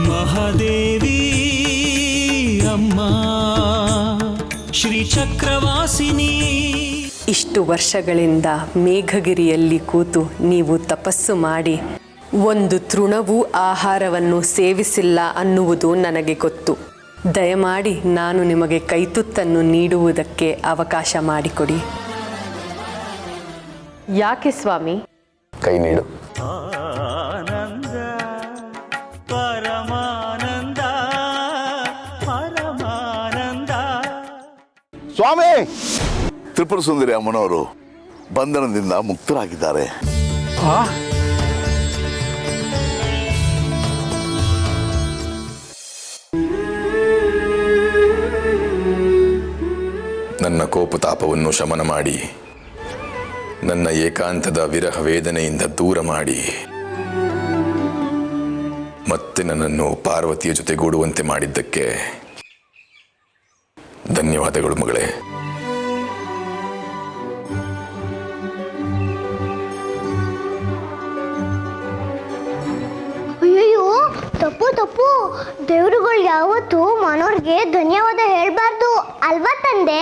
ಮಹಾದೇವಿ ಅಮ್ಮ ಶ್ರೀಚಕ್ರವಾಸಿನಿ. ಇಷ್ಟು ವರ್ಷಗಳಿಂದ ಮೇಘಗಿರಿಯಲ್ಲಿ ಕೂತು ನೀವು ತಪಸ್ಸು ಮಾಡಿ ಒಂದು ತೃಣವೂ ಆಹಾರವನ್ನು ಸೇವಿಸಿಲ್ಲ ಅನ್ನುವುದು ನನಗೆ ಗೊತ್ತು. ದಯಮಾಡಿ ನಾನು ನಿಮಗೆ ಕೈತುತ್ತನ್ನು ನೀಡುವುದಕ್ಕೆ ಅವಕಾಶ ಮಾಡಿಕೊಡಿ. ಯಾಕೆ ಸ್ವಾಮಿ? ಕೈ ನೀಡು. ಆನಂದ ಪರಮಾನಂದ ಪರಮಾನಂದ. ಸ್ವಾಮಿ, ತ್ರಿಪುರ ಸುಂದರಿ ಅಮ್ಮನವರು ಬಂಧನದಿಂದ ಮುಕ್ತರಾಗಿದ್ದಾರೆ. ನನ್ನ ಕೋಪತಾಪವನ್ನು ಶಮನ ಮಾಡಿ, ನನ್ನ ಏಕಾಂತದ ವಿರಹ ವೇದನೆಯಿಂದ ದೂರ ಮಾಡಿ, ಮತ್ತೆ ನನ್ನನ್ನು ಪಾರ್ವತಿಯ ಜೊತೆಗೂಡುವಂತೆ ಮಾಡಿದ್ದಕ್ಕೆ ಧನ್ಯವಾದಗಳು ಮಗಳೇ. ಅಯ್ಯೋ, ತಪ್ಪು ತಪ್ಪು. ದೇವರುಗಳು ಯಾವತ್ತೂ ಮನೋರ್ಗೆ ಧನ್ಯವಾದ ಹೇಳ್ಬಾರ್ದು ಅಲ್ವಾ ತಂದೆ?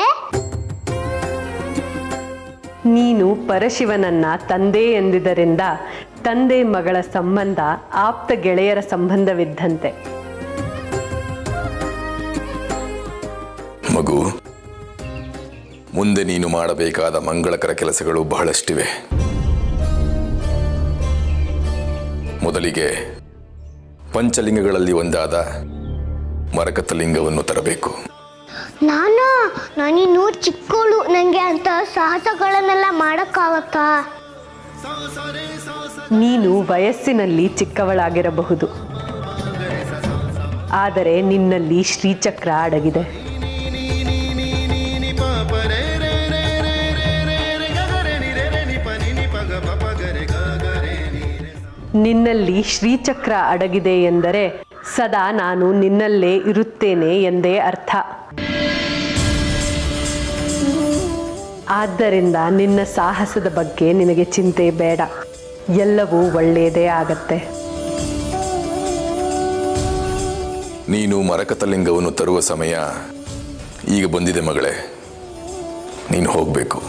ನೀನು ಪರಶಿವನನ್ನ ತಂದೆ ಎಂದಿದ್ದರಿಂದ ತಂದೆ ಮಗಳ ಸಂಬಂಧ ಆಪ್ತ ಗೆಳೆಯರ ಸಂಬಂಧವಿದ್ದಂತೆ. ಮಗು, ಮುಂದೆ ನೀನು ಮಾಡಬೇಕಾದ ಮಂಗಳಕರ ಕೆಲಸಗಳು ಬಹಳಷ್ಟಿವೆ. ಮೊದಲಿಗೆ ಪಂಚಲಿಂಗಗಳಲ್ಲಿ ಒಂದಾದ ಮರಕತಲಿಂಗವನ್ನು ತರಬೇಕು. ನಾನಿನ್ನೂ ಚಿಕ್ಕವಳು, ನನಗೆ ಅಂತ ಸಾಹಸಗಳನ್ನೆಲ್ಲ ಮಾಡೋಕ್ಕಾಗತ್ತಾ? ನೀನು ವಯಸ್ಸಿನಲ್ಲಿ ಚಿಕ್ಕವಳಾಗಿರಬಹುದು, ಆದರೆ ನಿನ್ನಲ್ಲಿ ಶ್ರೀಚಕ್ರ ಅಡಗಿದೆ. ನಿನ್ನಲ್ಲಿ ಶ್ರೀಚಕ್ರ ಅಡಗಿದೆ ಎಂದರೆ ಸದಾ ನಾನು ನಿನ್ನಲ್ಲೇ ಇರುತ್ತೇನೆ ಎಂದೇ ಅರ್ಥ. ಆದ್ದರಿಂದ ನಿನ್ನ ಸಾಹಸದ ಬಗ್ಗೆ ನಿನಗೆ ಚಿಂತೆ ಬೇಡ, ಎಲ್ಲವೂ ಒಳ್ಳೆಯದೇ ಆಗತ್ತೆ. ನೀನು ಮರಕತಲಿಂಗವನ್ನು ತರುವ ಸಮಯ ಈಗ ಬಂದಿದೆ ಮಗಳೇ. ನೀನು ಹೋಗಬೇಕು.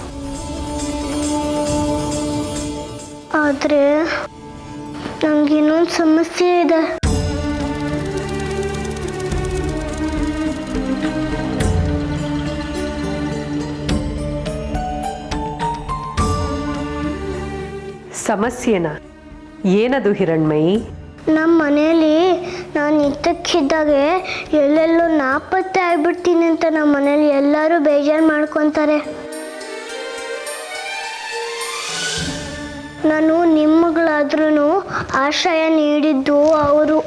ಆದರೆ ನನಗಿನ್ನೊಂದು ಸಮಸ್ಯೆ ಇದೆ. ಸಮಸ್ಯೆನಾ? ಏನದು ಹಿರಣ್ಮಯಿ? ನಮ್ಮ ಮನೇಲಿ ನಾನು ಇದ್ದಕ್ಕಿದ್ದಾಗೆ ಎಲ್ಲೆಲ್ಲೋ ನಾಪತ್ತೆ ಆಗ್ಬಿಡ್ತೀನಿ ಅಂತ ನಮ್ಮ ಮನೇಲಿ ಎಲ್ಲರೂ ಬೇಜಾರು ಮಾಡ್ಕೊತಾರೆ. ನಾನು ನಿಮ್ಮಗಳಾದ್ರೂ ಆಶ್ರಯ ನೀಡಿದ್ದು ಅವರು.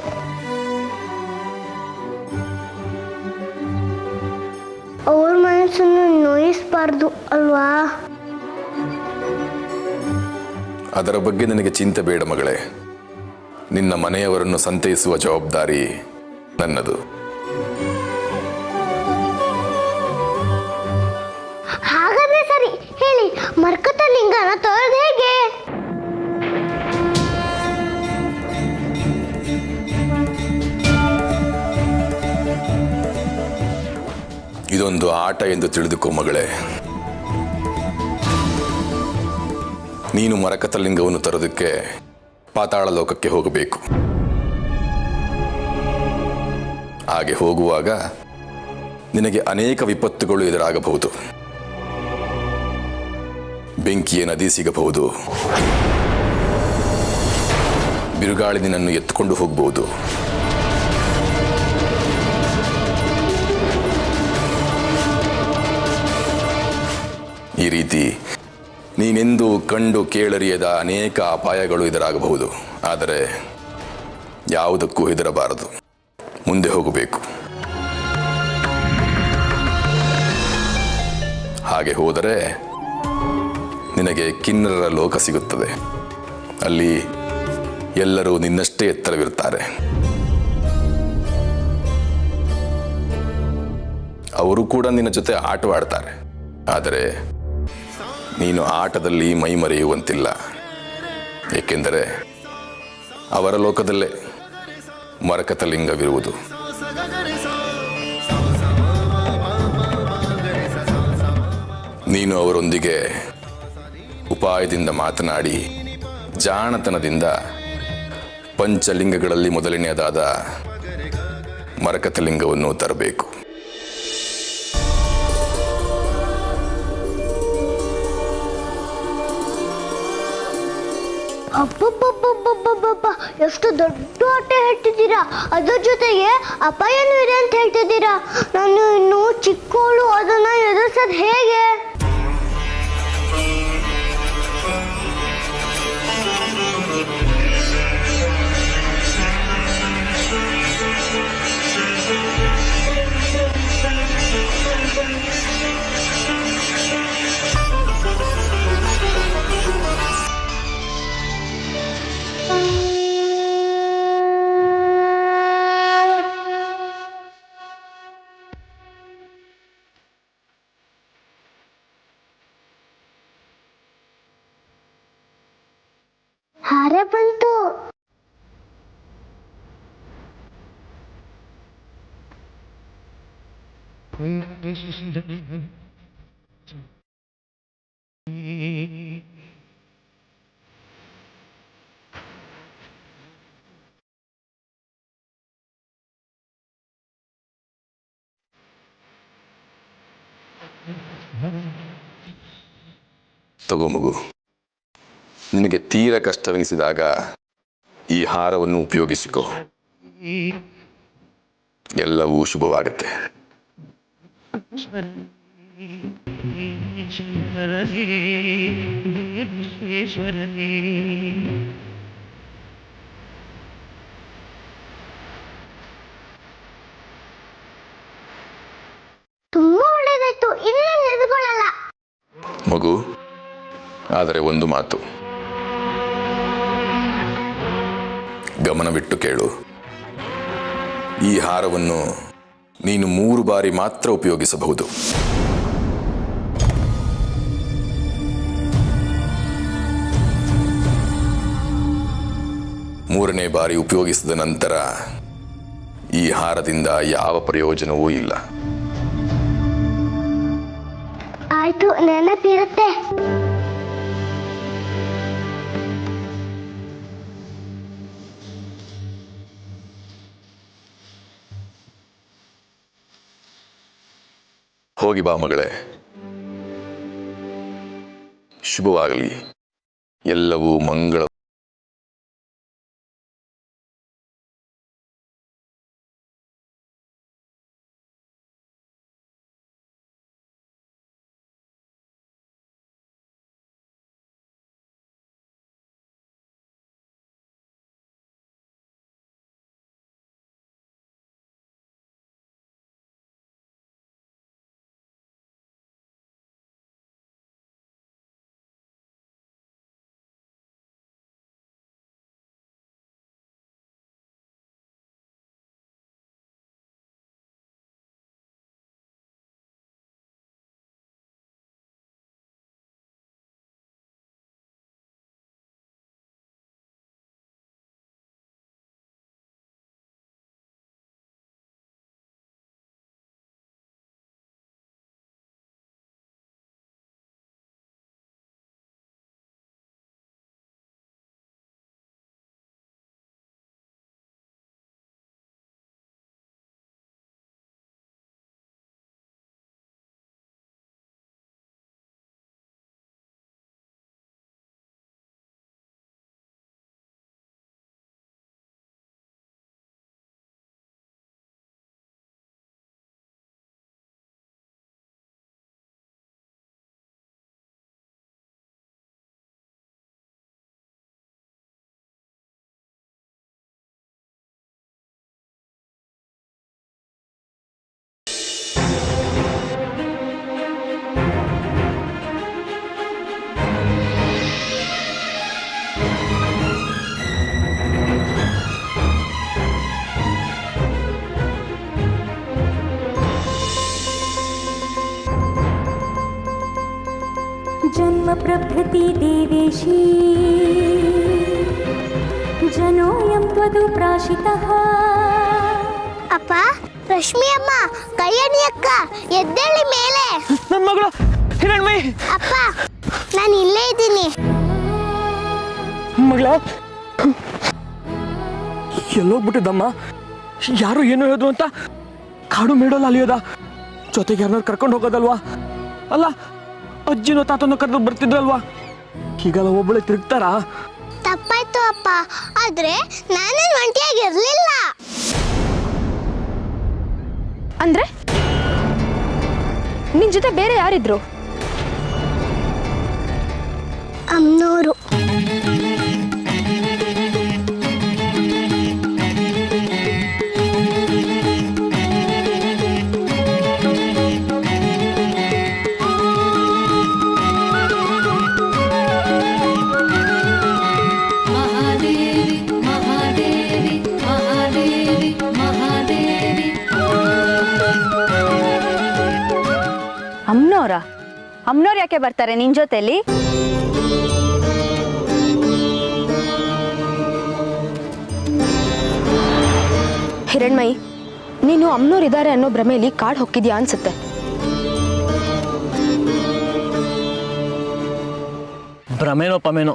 ಅವ್ರ ಮನಸ್ಸನ್ನು ನೋಯಿಸಬಾರ್ದು ಅಲ್ವಾ? ಅದರ ಬಗ್ಗೆ ನನಗೆ ಚಿಂತೆ ಬೇಡ ಮಗಳೇ. ನಿನ್ನ ಮನೆಯವರನ್ನು ಸಂತೈಸುವ ಜವಾಬ್ದಾರಿ ನನ್ನದು. ಹಾಗಾದ್ರೆ ಸರಿ, ಹೇಳಿ, ಮರಕತಲಿಂಗನ ತೋರೋದು ಹೇಗೆ? ಇದೊಂದು ಆಟ ಎಂದು ತಿಳಿದುಕೋ ಮಗಳೇ. ನೀನು ಮರಕತಲಿಂಗವನ್ನು ತರೋದಕ್ಕೆ ಪಾತಾಳ ಲೋಕಕ್ಕೆ ಹೋಗಬೇಕು. ಹಾಗೆ ಹೋಗುವಾಗ ನಿನಗೆ ಅನೇಕ ವಿಪತ್ತುಗಳು ಎದುರಾಗಬಹುದು. ಬೆಂಕಿಯ ನದಿ ಸಿಗಬಹುದು, ಬಿರುಗಾಳಿ ನಿನ್ನನ್ನು ಎತ್ತುಕೊಂಡು ಹೋಗಬಹುದು, ಈ ರೀತಿ ನೀನೆಂದು ಕಂಡು ಕೇಳರಿಯದ ಅನೇಕ ಅಪಾಯಗಳು ಎದುರಾಗಬಹುದು. ಆದರೆ ಯಾವುದಕ್ಕೂ ಹೆದರಬಾರದು, ಮುಂದೆ ಹೋಗಬೇಕು. ಹಾಗೆ ಹೋದರೆ ನಿನಗೆ ಕಿನ್ನರರ ಲೋಕ ಸಿಗುತ್ತದೆ. ಅಲ್ಲಿ ಎಲ್ಲರೂ ನಿನ್ನಷ್ಟೇ ಎತ್ತರವಿರುತ್ತಾರೆ. ಅವರು ಕೂಡ ನಿನ್ನ ಜೊತೆ ಆಟವಾಡ್ತಾರೆ. ಆದರೆ ನೀನು ಆಟದಲ್ಲಿ ಮೈ ಮರೆಯುವಂತಿಲ್ಲ. ಏಕೆಂದರೆ ಅವರ ಲೋಕದಲ್ಲೇ ಮರಕತಲಿಂಗವಿರುವುದು. ನೀನು ಅವರೊಂದಿಗೆ ಉಪಾಯದಿಂದ ಮಾತನಾಡಿ ಜಾಣತನದಿಂದ ಪಂಚಲಿಂಗಗಳಲ್ಲಿ ಮೊದಲನೆಯದಾದ ಮರಕತಲಿಂಗವನ್ನು ತರಬೇಕು. ಅಬ್ಬಬ್ಬಬ್ಬಬ್ಬಬ್ಬಬ್ಬ, ಎಷ್ಟು ದೊಡ್ಡ ಹೊಟ್ಟೆ ಹೇಳ್ತಿದ್ದೀರಾ. ಅದ್ರ ಜೊತೆಗೆ ಅಪಾಯನೂ ಇದೆ ಅಂತ ಹೇಳ್ತಿದ್ದೀರಾ. ನಾನು ಇನ್ನು ಚಿಕ್ಕವಳು, ಅದನ್ನ ಎದುರಿಸೋದು ಹೇಗೆ? ಹಾರ ಬಂತು. ತಗೋ ಮಗು, ನಿನಗೆ ತೀರ ಕಷ್ಟವೆನಿಸಿದಾಗ ಈ ಹಾರವನ್ನು ಉಪಯೋಗಿಸಿಕೊ. ಎಲ್ಲವೂ ಶುಭವಾಗುತ್ತೆ. ತುಂಬಾ ಒಳ್ಳೇದಾಯ್ತು. ಇನ್ನೇನು ಎದುಕೊಳ್ಳಲ್ಲ ಮಗು. ಆದರೆ ಒಂದು ಮಾತು, ಗಮನವಿಟ್ಟು ಕೇಳು. ಈ ಹಾರವನ್ನು ನೀನು 3 ಬಾರಿ ಮಾತ್ರ ಉಪಯೋಗಿಸಬಹುದು. ಮೂರನೇ ಬಾರಿ ಉಪಯೋಗಿಸಿದ ನಂತರ ಈ ಹಾರದಿಂದ ಯಾವ ಪ್ರಯೋಜನವೂ ಇಲ್ಲ. ಆಯ್ತು, ನೆನಪಿರುತ್ತೆ. ಹೋಗಿ ಬಾ ಮಗಳೇ. ಶುಭವಾಗಲಿ. ಎಲ್ಲವೂ ಮಂಗಳ. जन्म प्रभृति देवेशी ಜನೋಯಂ ತ್ವದು ಪ್ರಾಶಿತಃ. ಅಪ್ಪ, ರಶ್ಮಿ ಅಮ್ಮ, ಕೈಯಣಿ ಅಕ್ಕ, ಎದ್ದೇಳಿ ಮೇಲೆ. ನನ್ನ ಮಗಳು ಹಿರಣ್ಮಯಿ. ಅಪ್ಪ, ನಾನು ಇಲ್ಲೇ ಇದ್ದೀನಿ. ಮಗಳ ಎಲ್ಲೋಗ್ಬಿಟ್ಟಿದ್ದಮ್ಮ? ಯಾರು ಏನು ಹೇಳಿದ್ರು ಅಂತ ಕಾಡು ಮೇಡೋಲ್ಲ ಅಲಿಯೋದ? ಜೊತೆಗೆ ಯಾರನ್ನಾರು ಕರ್ಕೊಂಡು ಹೋಗೋದಲ್ವಾ? ಅಲ್ಲ, ಅಜ್ಜಿನೋ ತಾತನೋ ಕರೆದು ಬರ್ತಿದ್ರಲ್ವಾ? ಈಗೆಲ್ಲ ಒಬ್ಬಳೆ ತಿರುಗ್ತಾರಾ? ತಪ್ಪಾಯ್ತು ಅಪ್ಪ, ಆದ್ರೆ ನಾನೇನು ಒಂಟಿಯಾಗಿರ್ಲಿಲ್ಲ. ಅಂದ್ರೆ ನಿನ್ ಜೊತೆ ಬೇರೆ ಯಾರಿದ್ರು? ಅಮ್ನೋರು. ಮಹಾದೇವಿ ಮಹಾದೇವಿ ಮಹಾದೇವಿ ಮಹಾದೇವಿ. ಅಮ್ನೋರ್ ಯಾಕೆ ಬರ್ತಾರೆ ನಿನ್ ಜೊತೆಲಿ? ಹಿರಣ್ಮಯಿ, ನೀನು ಅಮ್ನೋರ್ ಇದ್ದಾರೆ ಅನ್ನೋ ಭ್ರಮೆಯಲ್ಲಿ ಕಾಡ್ ಹೊಕ್ಕಿದ್ಯಾ ಅನ್ಸುತ್ತೆ. ಭ್ರಮೇನೋ ಪಮೇನೋ,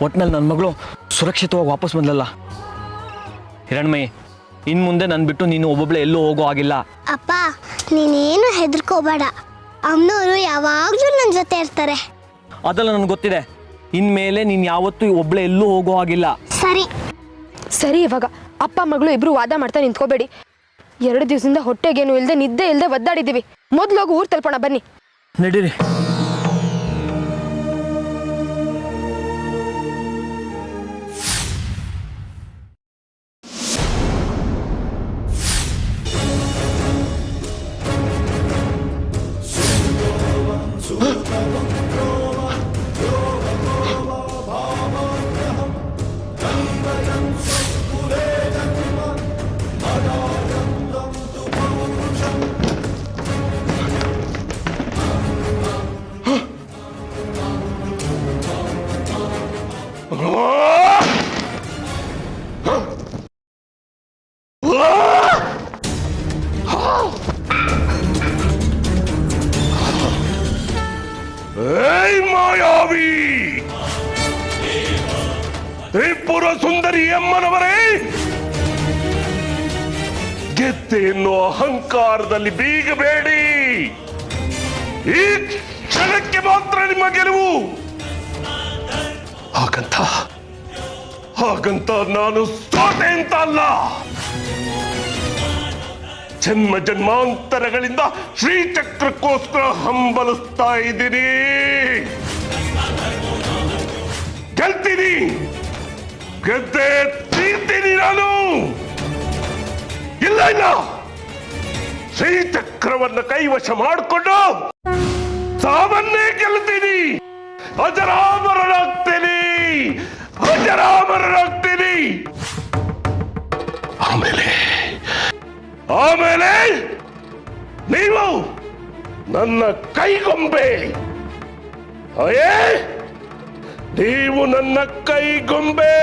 ಒಟ್ನಲ್ಲಿ ನನ್ನ ಮಗಳು ಸುರಕ್ಷಿತವಾಗಿ ವಾಪಸ್ ಬಂದಲ್ಲ. ಹಿರಣ್ಮಯಿ, ಇನ್ನು ಮುಂದೆ ನನ್ನ ಬಿಟ್ಟು ನೀನು ಒಬ್ಬೊಬ್ಳೆ ಎಲ್ಲೂ ಹೋಗೋ ಆಗಿಲ್ಲ. ಅಪ್ಪ, ನೀನೇನು ಹೆದರ್ಕೋಬೇಡ. ಅಮ್ನೋರು ಯಾವಾಗ್ಲೂ ನನ್ನ ಜೊತೆ ಇರ್ತಾರೆ. ಅದೆಲ್ಲ ನನಗೆ ಗೊತ್ತಿದೆ. ಇನ್ಮೇಲೆ ನೀನು ಯಾವತ್ತೂ ಒಬ್ಳೆ ಎಲ್ಲೂ ಹೋಗೋ ಆಗಿಲ್ಲ. ಸರಿ ಸರಿ, ಇವಾಗ ಅಪ್ಪ ಮಗಳು ಇಬ್ರು ವಾದ ಮಾಡ್ತಾ ನಿಂತ್ಕೋಬೇಡಿ. 2 ದಿವಸದಿಂದ ಹೊಟ್ಟೆಗೇನು ಇಲ್ಲದೆ ನಿದ್ದೆ ಇಲ್ಲದೆ ಒದ್ದಾಡಿದ್ದೀವಿ. ಮೊದ್ಲೋಗಿ ಊರ್ ತಲುಪೋಣ ಬನ್ನಿ. ನಡೀರಿ. ಮಾಯಾವಿ ತ್ರಿಪುರ ಸುಂದರಿ ಅಮ್ಮನವರೇ, ಗೆದ್ದೆ ಎನ್ನುವ ಅಹಂಕಾರದಲ್ಲಿ ಬೀಗಬೇಡಿ. ಈ ಕ್ಷಣಕ್ಕೆ ಮಾತ್ರ ನಿಮ್ಮ ಗೆಲುವು. ಹಾಗಂತ ನಾನು ಸೋತೆ ಅಂತ ಅಲ್ಲ. ಜನ್ಮ ಜನ್ಮಾಂತರಗಳಿಂದ ಶ್ರೀಚಕ್ರಕ್ಕೋಸ್ಕರ ಹಂಬಲಿಸ್ತಾ ಇದ್ದೀನಿ. ಗೆಲ್ತೀನಿ, ಗೆದ್ದೆ ತೀರ್ತೀನಿ ನಾನು. ಇಲ್ಲ ಇಲ್ಲ, ಶ್ರೀಚಕ್ರವನ್ನು ಕೈವಶ ಮಾಡಿಕೊಂಡು ಸಾವನ್ನೇ ಗೆಲ್ತೀನಿ. ಅಜರಾಮರನಾಗ್ತೀನಿ, ಅಜರಾಮರನಾಗ್ತೀನಿ. ಆಮೇಲೆ ನೀವು ನನ್ನ ಕೈಗೊಂಬೆ. ಅಯ್ಯೇ, ನೀವು ನನ್ನ ಕೈಗೊಂಬೆ.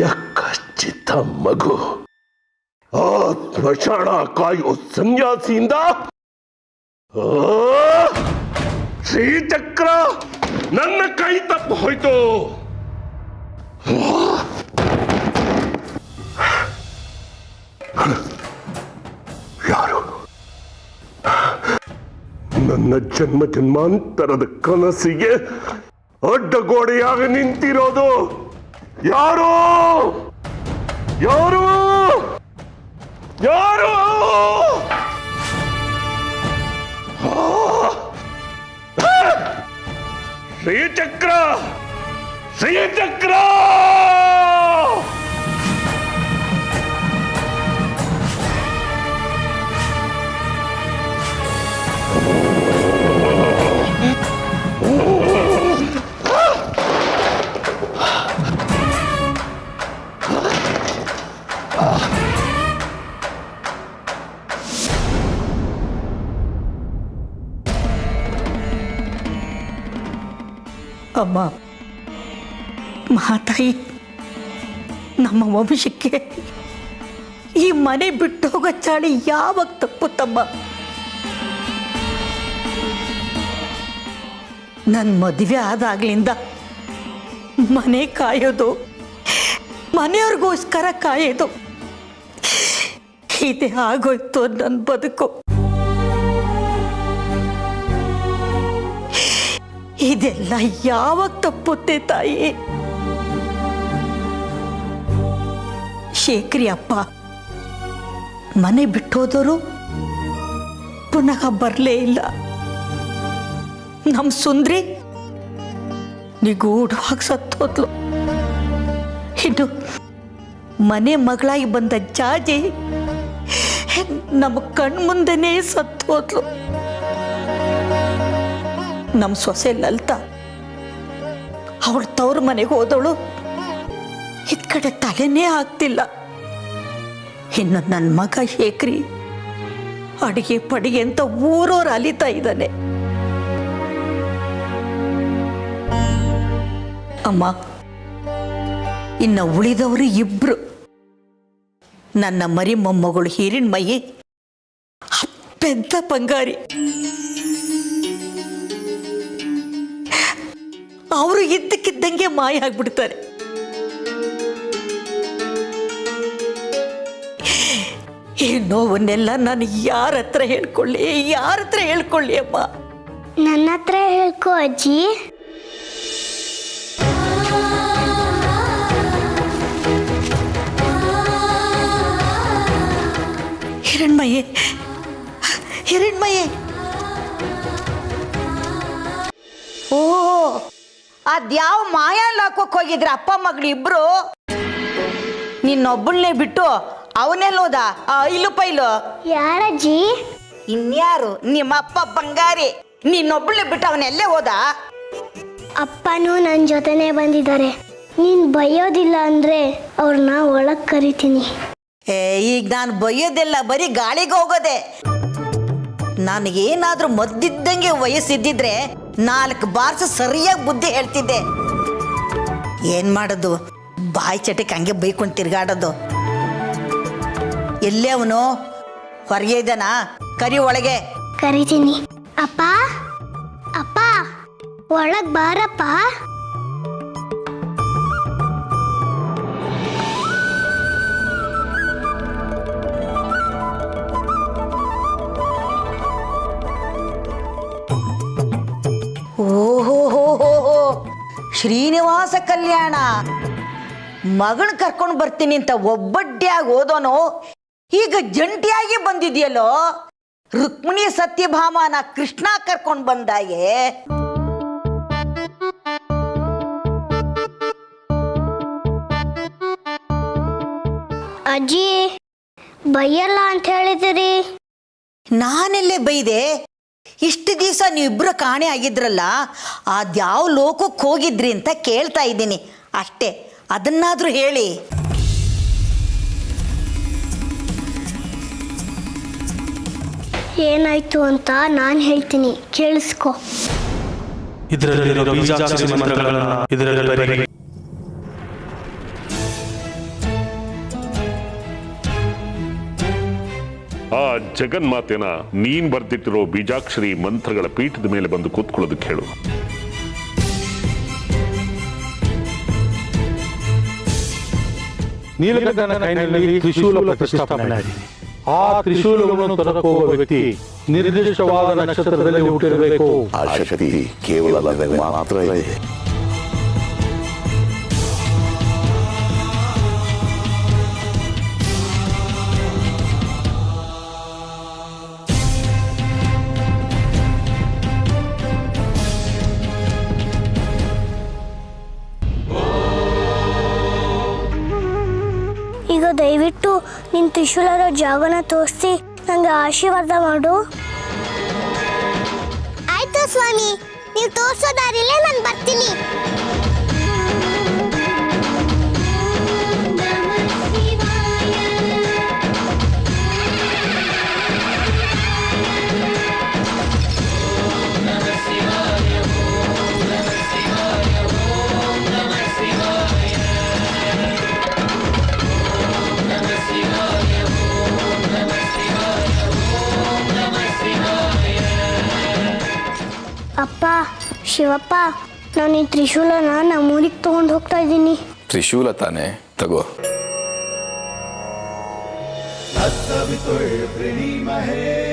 ಯಕ್ಕಶ್ಚಿತ್ತ ಮಗು ಆ ಸ್ಮಶಾನ ಕಾಯೋ ಸನ್ಯಾಸಿಯಿಂದ ಶ್ರೀಚಕ್ರ ನನ್ನ ಕೈ ತಪ್ಪು ಹೋಯ್ತು. ಯಾರು ನನ್ನ ಜನ್ಮ ಜನ್ಮಾಂತರದ ಕನಸಿಗೆ ಅಡ್ಡಗೋಡೆಯಾಗಿ ನಿಂತಿರೋದು? ಯಾರು ಯಾರು ಯಾರು? ಶ್ರೀಚಕ್ರ, ಶ್ರೀಚಕ್ರ! ಅಮ್ಮ, ಮಹಾತಾಯಿ, ನಮ್ಮ ವಂಶಕ್ಕೆ ಈ ಮನೆ ಬಿಟ್ಟು ಹೋಗೋ ಚಾಳಿ ಯಾವಾಗ ತಪ್ಪುತ್ತಮ್ಮ? ನನ್ನ ಮದುವೆ ಆದಾಗ್ಲಿಂದ ಮನೆ ಕಾಯೋದು, ಮನೆಯವ್ರಿಗೋಸ್ಕರ ಕಾಯೋದು, ಇದೇ ಆಗೋಯ್ತು ನನ್ನ ಬದುಕು. ಇದೆಲ್ಲ ಯಾವಾಗ ತಪ್ಪುತ್ತೆ ತಾಯಿ? ಶೇಖರಿ ಅಪ್ಪ ಮನೆ ಬಿಟ್ಟೋದವರು ಪುನಃ ಬರಲೇ ಇಲ್ಲ. ನಮ್ಮ ಸುಂದ್ರಿ ನಿಗೂಢವಾಗಿ ಸತ್ತೋದ್ಲು. ಇನ್ನು ಮನೆ ಮಗಳಾಗಿ ಬಂದ ಜಾಜಿ ನಮ್ಮ ಕಣ್ಮುಂದೆನೇ ಸತ್ತೋದ್ಲು. ನಮ್ಮ ಸೊಸೆ ಲಲಿತಾ ಅವಳ ತವ್ರ ಮನೆಗೆ ಹೋದವಳು ಇದ್ ಕಡೆ ತಲೆನೇ ಆಗ್ತಿಲ್ಲ. ಇನ್ನು ನನ್ನ ಮಗ ಶೇಖರಿ ಅಡಿಗೆ ಪಡಿಗೆ ಅಂತ ಊರವ್ರು ಅಲಿತಾ ಇದ್ದಾನೆ. ಅಮ್ಮ, ಇನ್ನು ಉಳಿದವರು ಇಬ್ರು, ನನ್ನ ಮರಿ ಮೊಮ್ಮಗಳು ಹಿರಿಣ್ಮಯಿ, ಪೆದ್ದ ಬಂಗಾರಿ. ಅವರು ಇದ್ದಕ್ಕಿದ್ದಂಗೆ ಮಾಯ ಆಗ್ಬಿಡ್ತಾರೆ. ಈ ನೋವನ್ನೆಲ್ಲ ನಾನು ಯಾರ ಹತ್ರ ಹೇಳ್ಕೊಳ್ಳಿ ಅಮ್ಮ? ನನ್ನ ಹತ್ರ ಹೇಳ್ಕೊ ಅಜ್ಜಿ. ಹಿರಣ್ಮಯೇ, ಓ, ಅದ್ಯಾವ ಮಾಯಲ್ಲ ಹಾಕೋಕ್ ಹೋಗಿದ್ರ ಅಪ್ಪ ಮಗಳು ಇಬ್ರು? ನಿನ್ನೊಬ್ಬಳನ್ನೇ ಬಿಟ್ಟು ಅವನೆಲ್ಲೋದ ಆ ಐಲು ಪೈಲು? ಯಾರಜ್ಜಿ? ಇನ್ಯಾರು? ನಿಮ್ಮಪ್ಪ ಬಂಗಾರಿ. ನಿನ್ನೊಬ್ಬಳನ್ನೇ ಬಿಟ್ಟು ಅವನೆಲ್ಲೇ ಹೋದ? ಅಪ್ಪನೂ ನನ್ನ ಜೊತೆನೇ ಬಂದಿದ್ದಾರೆ. ನೀನ್ ಬೈಯೋದಿಲ್ಲ ಅಂದ್ರೆ ಅವ್ರನ್ನ ಒಳಗ್ ಕರಿತೀನಿ. ಈಗ ನಾನು ಬೈಯೋದೆಲ್ಲ ಬರೀ ಗಾಳಿಗೆ ಹೋಗೋದೆ. ನನಗೇನಾದ್ರೂ ಮದ್ದಿದ್ದಂಗೆ ವಯಸ್ಸಿದ್ದಿದ್ರೆ 4 ಬಾರ್ಸ ಸರಿಯಾಗಿ ಬುದ್ಧಿ ಹೇಳ್ತಿದ್ದೆ. ಏನ್ ಮಾಡೋದು, ಬಾಯಿ ಚಟಕ್ಕೆ ಹಂಗೆ ಬೈಕೊಂಡು ತಿರ್ಗಾಡೋದು. ಎಲ್ಲೇ ಅವನು? ಹೊರಗೆ ಇದ್ದಾನಾ? ಕರಿ ಒಳಗೆ. ಕರಿತೀನಿ. ಅಪ್ಪ ಅಪ್ಪ ಒಳಗ್ ಬಾರಪ್ಪ. ಓಹೋ, ಶ್ರೀನಿವಾಸ ಕಲ್ಯಾಣ. ಮಗಳ್ ಕರ್ಕೊಂಡು ಬರ್ತೀನಿ ಅಂತ ಒಬ್ಬಡ್ಡಿಯಾಗಿ ಓದೋನು ಈಗ ಜಂಟಿಯಾಗಿ ಬಂದಿದೆಯಲ್ಲೋ. ರುಕ್ಮಿಣಿ ಸತ್ಯಭಾಮನ ಕೃಷ್ಣ ಕರ್ಕೊಂಡು ಬಂದಾಗೆ. ಅಜ್ಜಿ ಬೈಯಲ್ಲ ಅಂತ ಹೇಳಿದಿರಿ. ನಾನೆಲ್ಲೇ ಬೈದೆ? ಇಷ್ಟು ದಿವಸ ನೀವಿಬ್ರು ಕಾಣೆ ಆಗಿದ್ರಲ್ಲ, ಅದ್ಯಾವ ಲೋಕಕ್ಕೆ ಹೋಗಿದ್ರಿ ಅಂತ ಕೇಳ್ತಾ ಇದ್ದೀನಿ ಅಷ್ಟೇ. ಅದನ್ನಾದ್ರೂ ಹೇಳಿ. ಏನಾಯ್ತು ಅಂತ ನಾನು ಹೇಳ್ತೀನಿ, ಕೇಳಿಸ್ಕೊ. ಇದರಲ್ಲಿರೋ ಬೀಜಾಕ್ಷರಿ ಮಂತ್ರಗಳನ್ನ ಇದರಲ್ಲಿ ಬರೀರಿ. ಆ ಜಗನ್ಮಾತೆನ ನೀನ್ ಬರ್ದಿಟ್ಟಿರೋ ಬೀಜಾಕ್ಷರಿ ಮಂತ್ರಗಳ ಪೀಠದ ಮೇಲೆ ಬಂದು ಕೂತ್ಕೊಳ್ಳೋದಕ್ಕೆ ಹೇಳು. ನೀಲಕಂಠನ ಕೈನಲ್ಲಿ ತ್ರಿಶೂಲ ಪ್ರತಿಷ್ಠಾಪನೆ ಮಾಡಿ. ಆ ತ್ರಿಶೂಲವನ್ನು ತರಕ್ಕೆ ಹೋಗುವ ವ್ಯಕ್ತಿ ನಿರ್ದಿಷ್ಟವಾದ ನಕ್ಷತ್ರದಲ್ಲಿ ಹುಟ್ಟಿರಬೇಕು. ಆ ಶಕ್ತಿ ಕೇವಲ ನನಗೆ ಮಾತ್ರ ಇದೆ. ಈಗ ದಯವಿಟ್ಟು ನಿನ್ನ ತ್ರಿಶೂಲದ ಜಾಗನ ತೋರಿಸಿ ನಂಗೆ ಆಶೀರ್ವಾದ ಮಾಡು. ಆಯ್ತು ಸ್ವಾಮಿ, ನೀವು ತೋರಿಸೋ ದಾರಿಲೇ ನಾನು ಬರ್ತೀನಿ. ಅಪ್ಪ ಶಿವಪ್ಪ ನಾನು ಈ ತ್ರಿಶೂಲನ ನಮ್ಮೂರಿಗೆ ತಗೊಂಡು ಹೋಗ್ತಾ ಇದ್ದೀನಿ. ತ್ರಿಶೂಲ ತಾನೆ, ತಗೋ. ಮಹೇ